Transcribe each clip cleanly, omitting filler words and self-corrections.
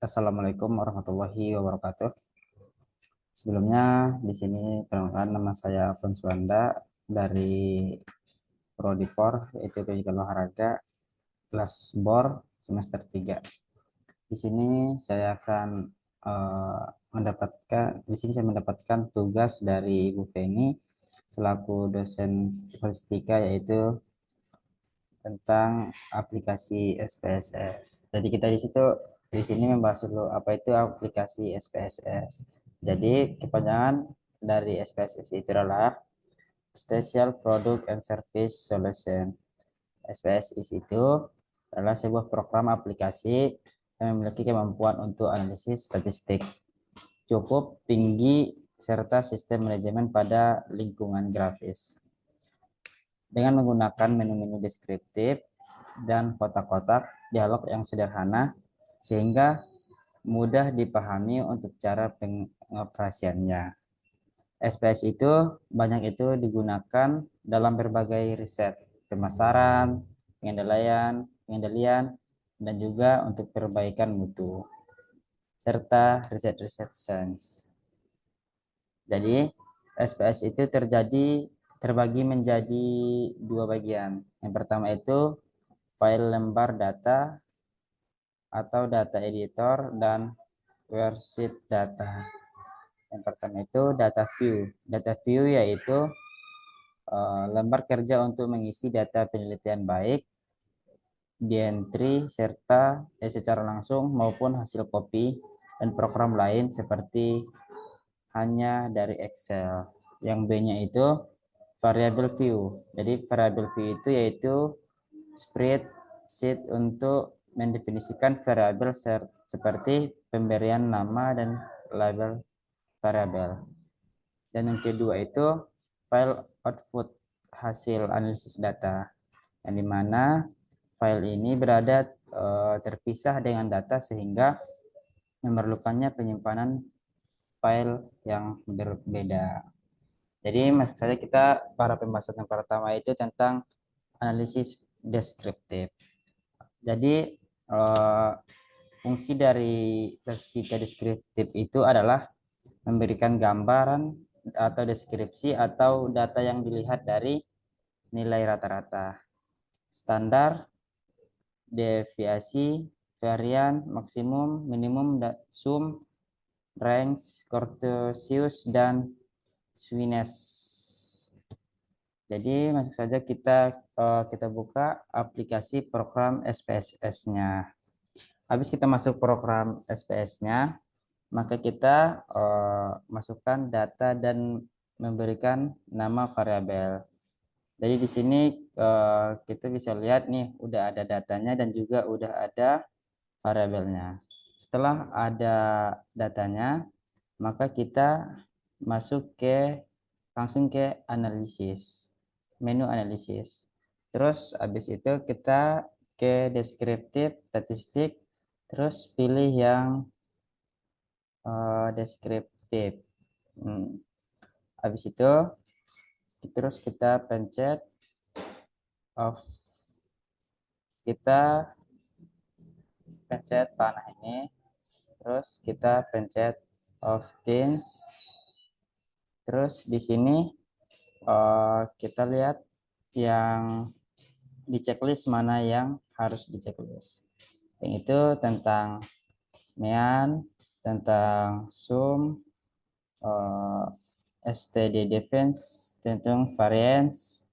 Assalamualaikum warahmatullahi wabarakatuh. Sebelumnya di sini perkenalkan, nama saya Alfons Wanda dari Prodi POR, yaitu Pendidikan Olahraga kelas BOR semester 3. Di sini saya akan mendapatkan tugas dari Ibu Feni selaku dosen statistika, yaitu tentang aplikasi SPSS. Jadi kita di sini membahas dulu apa itu aplikasi SPSS. Jadi kepanjangan dari SPSS itu adalah Special Product and Service Solution. SPSS itu adalah sebuah program aplikasi yang memiliki kemampuan untuk analisis statistik cukup tinggi serta sistem manajemen pada lingkungan grafis. Dengan menggunakan menu-menu deskriptif dan kotak-kotak dialog yang sederhana sehingga mudah dipahami untuk cara pengoperasiannya. SPS itu banyak itu digunakan dalam berbagai riset, pemasaran, pengendalian, dan juga untuk perbaikan mutu, serta riset-riset sains. Jadi, SPS itu terbagi menjadi dua bagian. Yang pertama itu file lembar data atau data editor dan worksheet data. Yang pertama itu data view. Data view yaitu lembar kerja untuk mengisi data penelitian baik di entry serta secara langsung maupun hasil copy dan program lain seperti hanya dari Excel. Yang B-nya itu variable view. Jadi variable view itu yaitu spreadsheet untuk mendefinisikan variabel seperti pemberian nama dan label variabel. Dan yang kedua itu file output, hasil analisis data, yang dimana file ini berada terpisah dengan data sehingga memerlukannya penyimpanan file yang berbeda. Jadi maksud saya pada pembahasan yang pertama itu tentang analisis deskriptif. Jadi fungsi dari statistika deskriptif itu adalah memberikan gambaran atau deskripsi atau data yang dilihat dari nilai rata-rata, standar, deviasi, varian, maksimum, minimum, sum, range, Cortesius, dan Swiness. Jadi masuk saja kita buka aplikasi program SPSS-nya. Habis kita masuk program SPS-nya, maka kita masukkan data dan memberikan nama variabel. Jadi di sini kita bisa lihat nih udah ada datanya dan juga udah ada variabelnya. Setelah ada datanya, maka kita langsung ke analisis, menu analisis. Terus habis itu kita ke deskriptif, statistik, terus pilih yang deskriptif. Habis itu terus kita pencet panah ini, terus kita pencet of things. Terus di sini kita lihat yang di checklist mana yang harus di checklist. Yang itu tentang mean, tentang sum, std defense, tentang variance,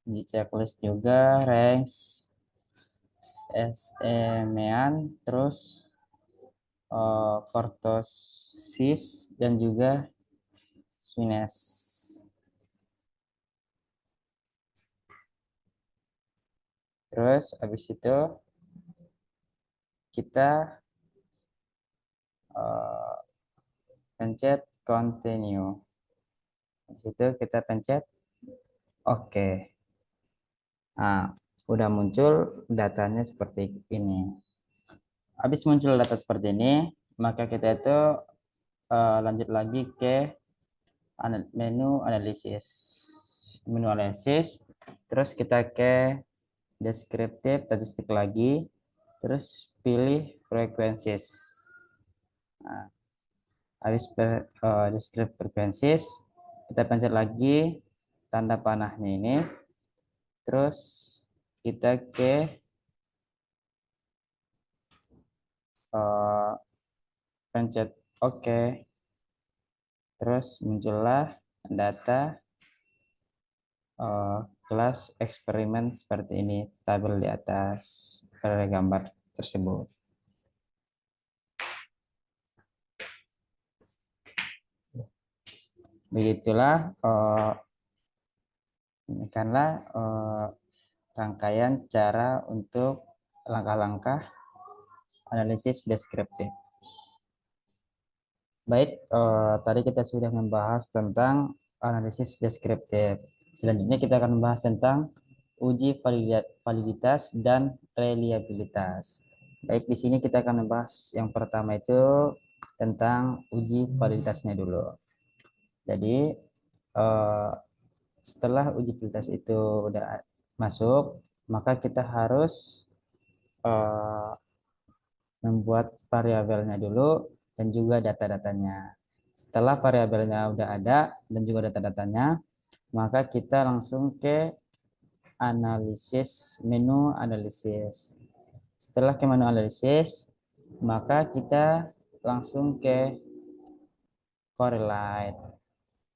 di checklist juga range, mean, terus Cortesius dan juga Swiness. Terus habis itu kita pencet continue. Habis itu kita pencet oke. Nah, udah muncul datanya seperti ini. Habis muncul data seperti ini, maka kita itu lanjut lagi ke menu analisis. Menu analisis, terus kita ke deskriptif statistik lagi, terus pilih frequencies. Nah, habis discrete frequencies, kita pencet lagi tanda panahnya ini, terus kita ke pencet OK, terus muncullah data kelas eksperimen seperti ini, tabel di atas pada gambar tersebut. Begitulah demikianlah rangkaian cara untuk langkah-langkah analisis deskriptif. Baik, tadi kita sudah membahas tentang analisis deskriptif. Selanjutnya kita akan membahas tentang uji validitas dan reliabilitas. Baik, di sini kita akan membahas yang pertama itu tentang uji validitasnya dulu. Jadi setelah uji validitas itu udah masuk, maka kita harus membuat variabelnya dulu dan juga data-datanya. Setelah variabelnya udah ada dan juga data-datanya, maka kita langsung ke analisis, menu analisis. Setelah ke menu analisis, maka kita langsung ke correlate.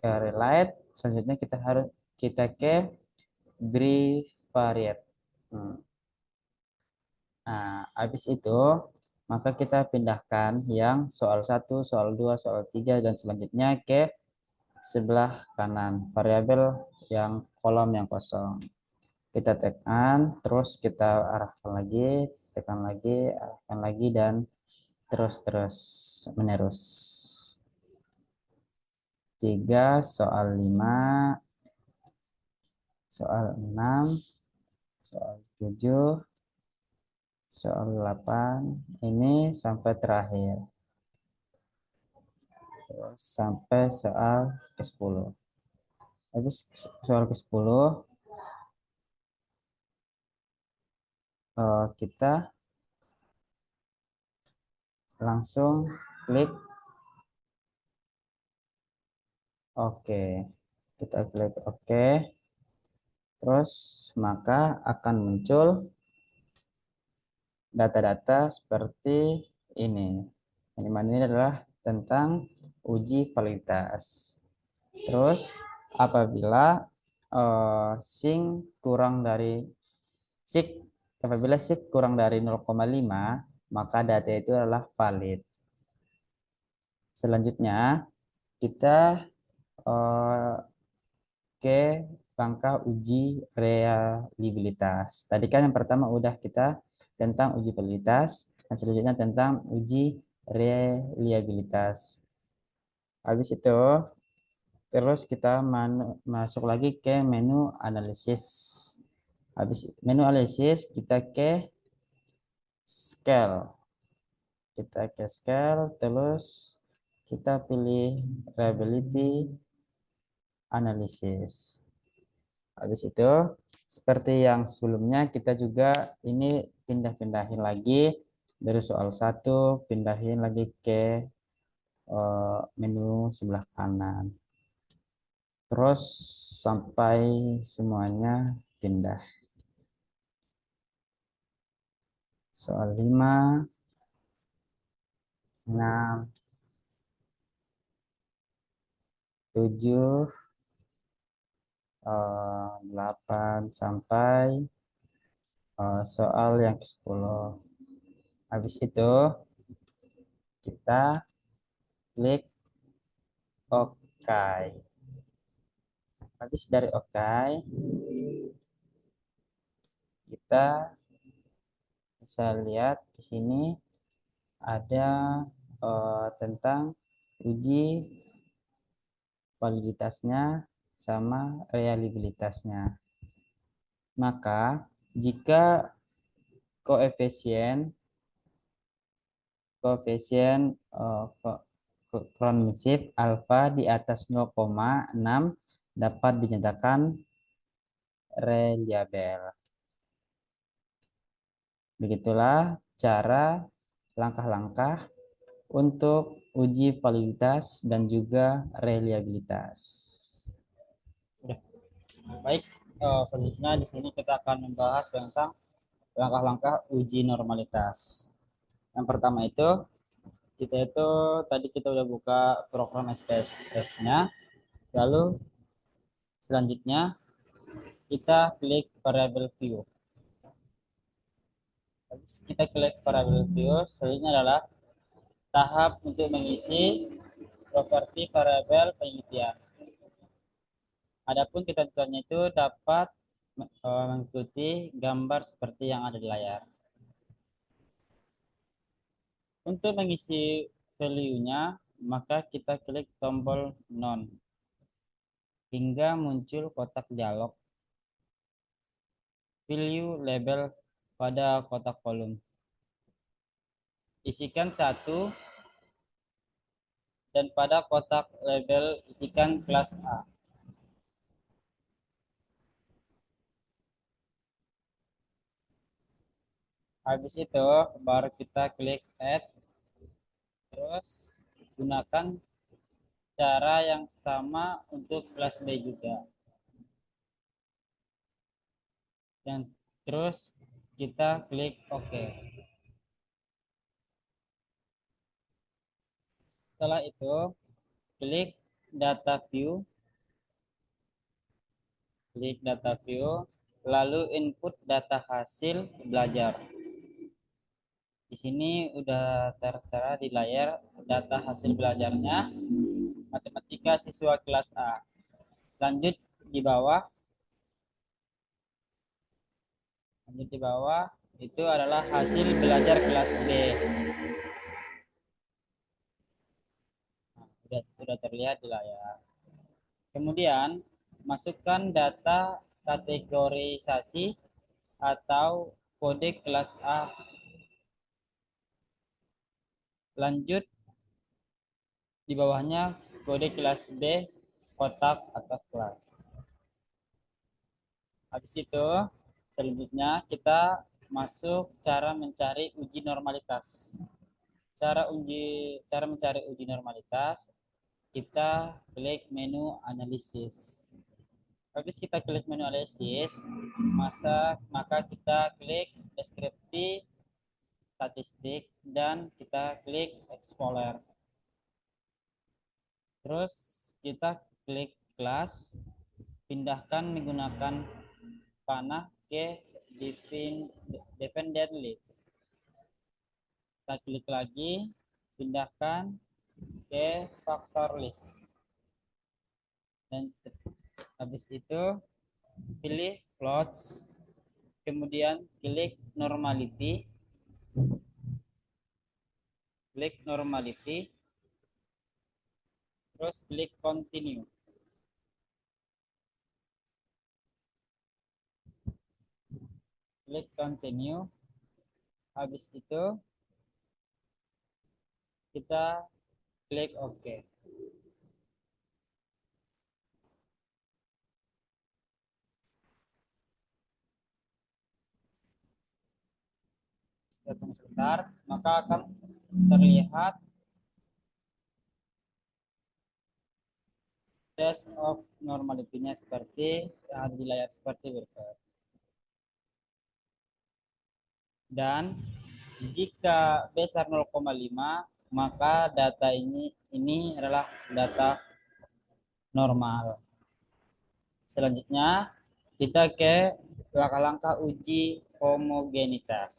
Correlate, selanjutnya kita ke bivariate. Nah, habis itu maka kita pindahkan yang soal 1, soal 2, soal 3 dan selanjutnya ke sebelah kanan, variabel yang kolom yang kosong. Kita tekan, terus kita arahkan lagi, tekan lagi, arahkan lagi, dan terus menerus. 3, soal 5, soal 6, soal 7, soal 8, ini sampai terakhir. Terus sampai soal ke-10. Habis soal ke-10, kita langsung klik OK. Kita klik OK. Terus maka akan muncul data-data seperti ini. Ini adalah tentang uji validitas. Terus apabila SIG kurang dari SIG apabila SIG kurang dari 0,5, maka data itu adalah valid. Selanjutnya kita ke langkah uji reliabilitas. Tadi kan yang pertama udah kita tentang uji validitas, dan selanjutnya tentang uji reliabilitas. Habis itu terus kita masuk lagi ke menu analisis. Habis menu analisis kita ke scale. Kita ke scale, terus kita pilih reliability analysis. Habis itu seperti yang sebelumnya, kita juga ini pindah-pindahin lagi dari soal 1, pindahin lagi ke menu sebelah kanan. Terus sampai semuanya pindah. Soal 5, 6, 7, 8 sampai soal yang ke-10. Habis itu kita klik OK. Habis dari OK, kita bisa lihat di sini ada tentang uji validitasnya sama reliabilitasnya. Maka jika koefisien Cronbachevsky alfa di atas 0,6 dapat dinyatakan reliabel. Begitulah cara langkah-langkah untuk uji validitas dan juga reliabilitas. Sudah. Baik, selanjutnya di sini kita akan membahas tentang langkah-langkah uji normalitas. Yang pertama itu kita udah buka program SPSS-nya, lalu selanjutnya kita klik variable view. Habis kita klik variable view, selanjutnya adalah tahap untuk mengisi properti variabel penelitian. Adapun ketentuannya itu dapat mengikuti gambar seperti yang ada di layar. Untuk mengisi value-nya, maka kita klik tombol none hingga muncul kotak dialog value label pada kotak kolom. Isikan satu dan pada kotak label isikan kelas A. Habis itu baru kita klik add, terus gunakan cara yang sama untuk kelas B juga. Dan terus kita klik OK. Setelah itu klik data view, lalu input data hasil belajar. Di sini udah tertera di layar data hasil belajarnya matematika siswa kelas A. Lanjut di bawah, itu adalah hasil belajar kelas B. Nah, sudah terlihat di layar. Kemudian masukkan data kategorisasi atau kode kelas A. Lanjut di bawahnya kode kelas B, kotak atau kelas. Habis itu selanjutnya kita masuk cara mencari uji normalitas. Cara mencari uji normalitas, kita klik menu analisis. Habis kita klik menu analisis, maka kita klik deskripsi statistik dan kita klik explorer. Terus kita klik kelas, pindahkan menggunakan panah ke dependent list. Kita klik lagi, pindahkan ke factor list. Dan habis itu pilih plots, kemudian klik normality, terus klik continue. Klik continue. Habis itu kita klik OK. Kita tunggu sebentar, maka akan terlihat test of normality-nya seperti yang ada di layar seperti berikut. Dan jika besar 0,5, maka data ini adalah data normal. Selanjutnya kita ke langkah-langkah uji homogenitas.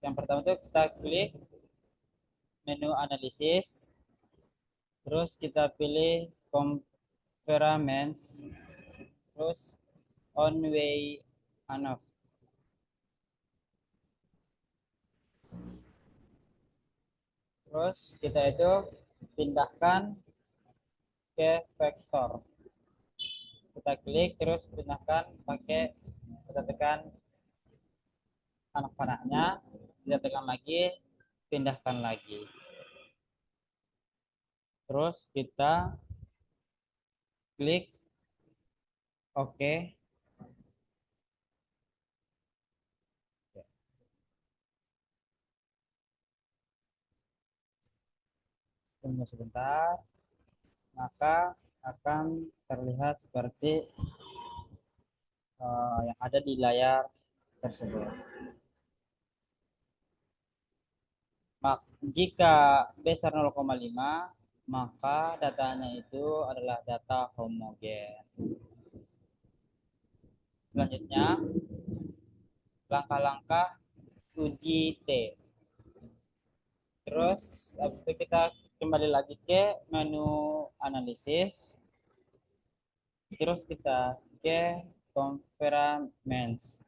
Yang pertama itu kita klik menu analisis, terus kita pilih conference, terus on way enough. Terus kita itu pindahkan ke vektor. Kita klik terus pindahkan pakai, kita tekan anak panahnya, kita tekan lagi, pindahkan lagi. Terus kita klik OK. Tunggu sebentar, maka akan terlihat seperti yang ada di layar tersebut. Jika besar 0,5, maka datanya itu adalah data homogen. Selanjutnya, langkah-langkah uji T. Terus, habis itu kita kembali lagi ke menu analisis. Terus kita ke conference.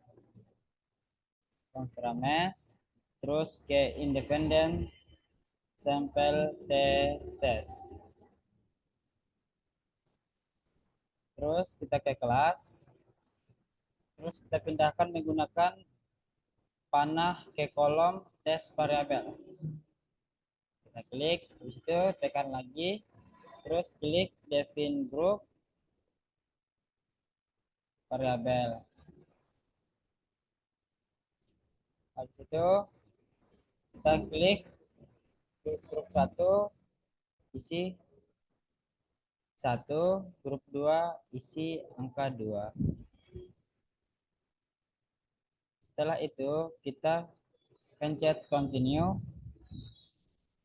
Terus ke independent sample test. Terus kita ke kelas. Terus kita pindahkan menggunakan panah ke kolom tes variabel. Kita klik, habis itu tekan lagi, terus klik define group variabel. Habis itu kita klik grup 1 isi 1, grup 2 isi angka 2. Setelah itu kita pencet continue,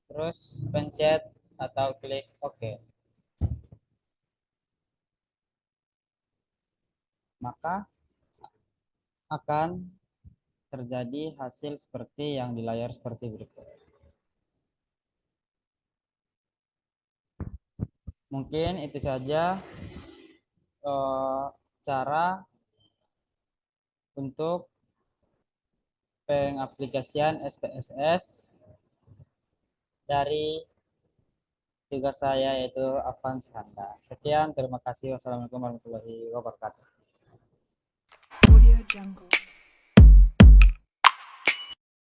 terus pencet atau klik OK. Maka akan terjadi hasil seperti yang di layar seperti berikut. Mungkin itu saja cara untuk pengaplikasian SPSS dari tugas saya yaitu Avans Handa. Sekian, terima kasih. Wassalamualaikum warahmatullahi wabarakatuh.